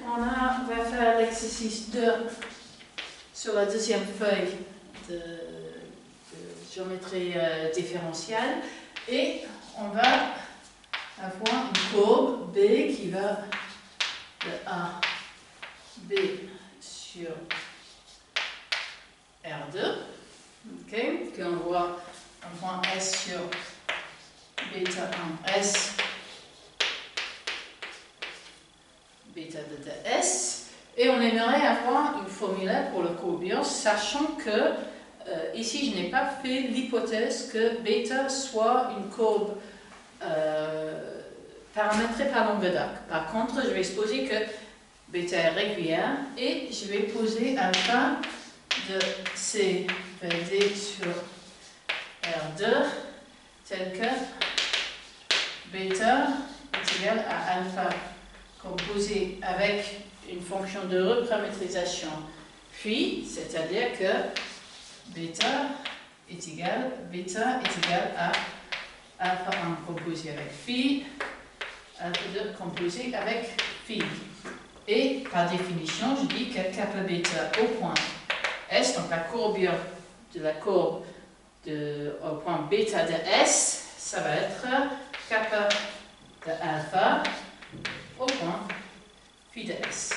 on va faire l'exercice 2 sur la deuxième feuille de géométrie différentielle et on va avoir une courbe B qui va de A, B sur R2, okay, qu'on voit un point S sur bêta 1S, bêta de S, et on aimerait avoir une formule pour le courbure, sachant que ici je n'ai pas fait l'hypothèse que bêta soit une courbe paramétrée par longueur d'arc. Par contre, je vais supposer que bêta est régulière et je vais poser alpha de C D sur R2 tel que bêta est égal à alpha composé avec une fonction de reparamétrisation, puis, c'est-à-dire que bêta est égal à alpha 1 composé avec phi, alpha 2 composé avec phi. Et par définition, je dis que kappa bêta au point S, donc la courbure de la courbe au point bêta de S, ça va être kappa de alpha au point phi de S.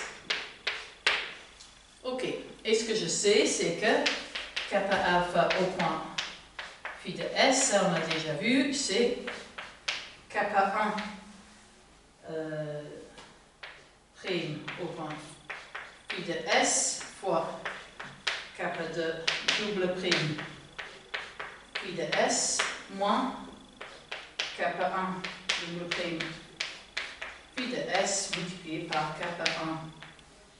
Ok, et ce que je sais, c'est que kappa alpha au point phi de S, ça on a déjà vu, c'est kappa 1 prime au point phi de S fois kappa 2 double prime phi de S moins kappa 1 double prime phi de S multiplié par kappa 1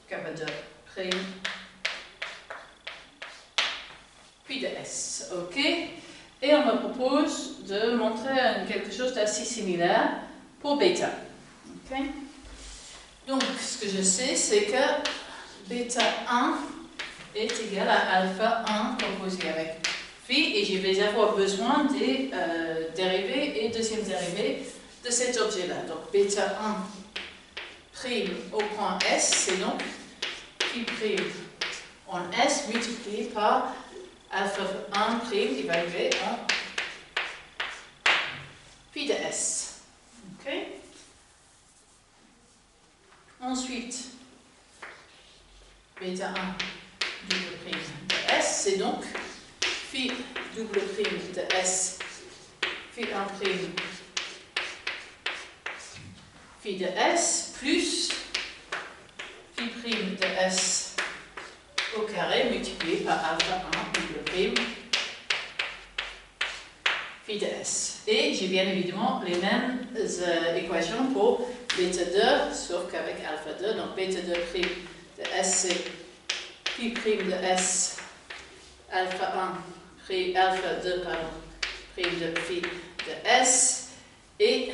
kappa 2 prime phi de S. Ok? Et on me propose de montrer quelque chose d'assez similaire pour bêta. Ok? Donc, ce que je sais, c'est que bêta 1 est égal à alpha 1 composé avec phi, et je vais avoir besoin des dérivés et deuxième dérivés de cet objet-là. Donc, bêta 1 prime au point S, c'est donc phi prime en S multiplié par alpha 1 prime évalué en phi de S. Ok? Ensuite, bêta 1 double prime de S, c'est donc phi double prime de S, phi 1 prime phi de S, plus phi prime de S au carré multiplié par alpha 1 double prime phi de S. Et j'ai bien évidemment les mêmes équations pour bêta 2, sauf qu'avec alpha 2, donc bêta 2 prime de S, c'est phi prime de S, alpha 1, alpha 2, pardon, prime de phi de S, et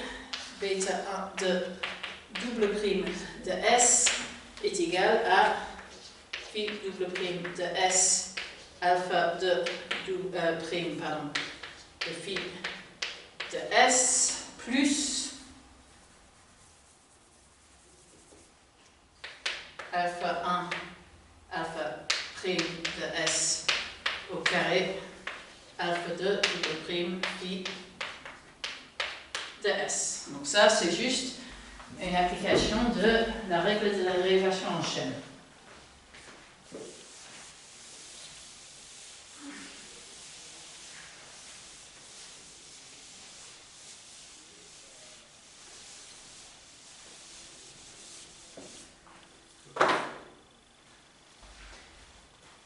bêta 1 de double prime de S est égal à phi double prime de S, alpha 2 prime, pardon, de phi de S, plus alpha 1, alpha prime de S au carré, alpha 2 double prime phi de S. Donc ça, c'est juste une application de la règle de la dérivation en chaîne.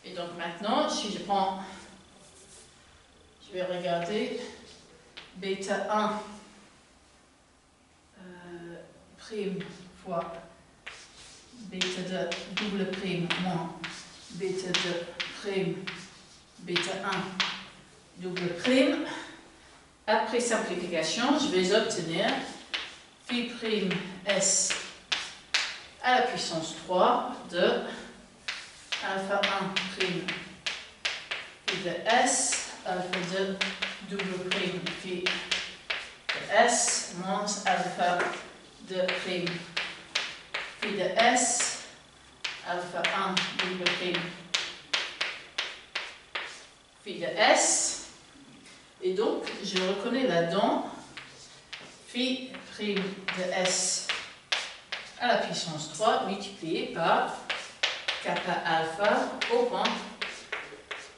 Et donc maintenant, si je vais regarder bêta 1 prime fois bêta 2 double prime moins bêta 2 prime bêta 1 double prime. Après simplification, je vais obtenir phi prime S à la puissance 3 de alpha 1 prime phi de S, alpha 2 double prime phi de S, moins alpha 2 prime phi de S alpha 1 double prime phi de S. Et donc, je reconnais là-dedans phi prime de S à la puissance 3 multiplié par kappa alpha au point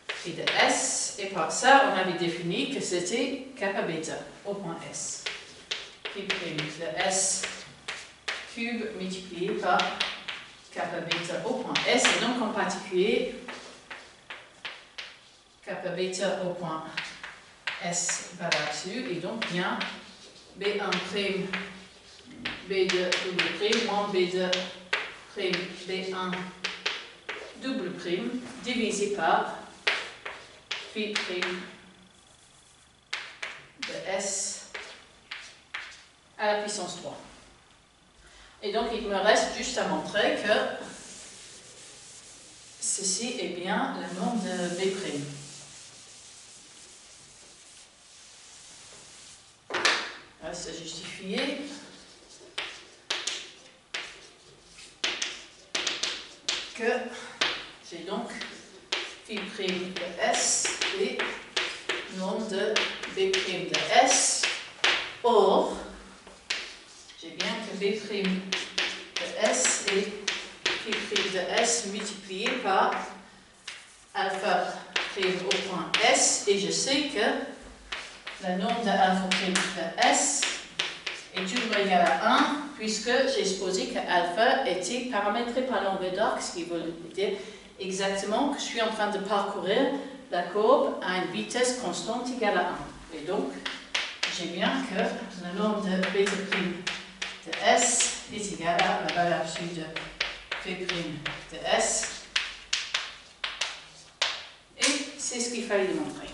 phi de S. Et par ça, on avait défini que c'était kappa bêta au point S. Phi prime de S cube multiplié par kappa bêta au point S. Et donc, en particulier, kappa bêta au point S va là-dessus, et donc bien B1 prime B2 double prime moins B2 prime B1 double prime divisé par phi prime de S à la puissance 3. Et donc il me reste juste à montrer que ceci est bien le nom de B prime. Reste à justifier. Que j'ai donc phi prime de S et nom de B prime de S. Or, j'ai bien que B prime de S et phi prime de S multiplié par alpha prime au point S, et je sais que la norme de alpha prime de S est toujours égale à 1, puisque j'ai supposé que alpha était paramétré par l'angle d'arc, ce qui veut dire exactement que je suis en train de parcourir la courbe à une vitesse constante égale à 1. Et donc, j'ai bien que la norme de bêta prime de S est égale à la valeur absolue de phi prime de S. Et c'est ce qu'il fallait démontrer.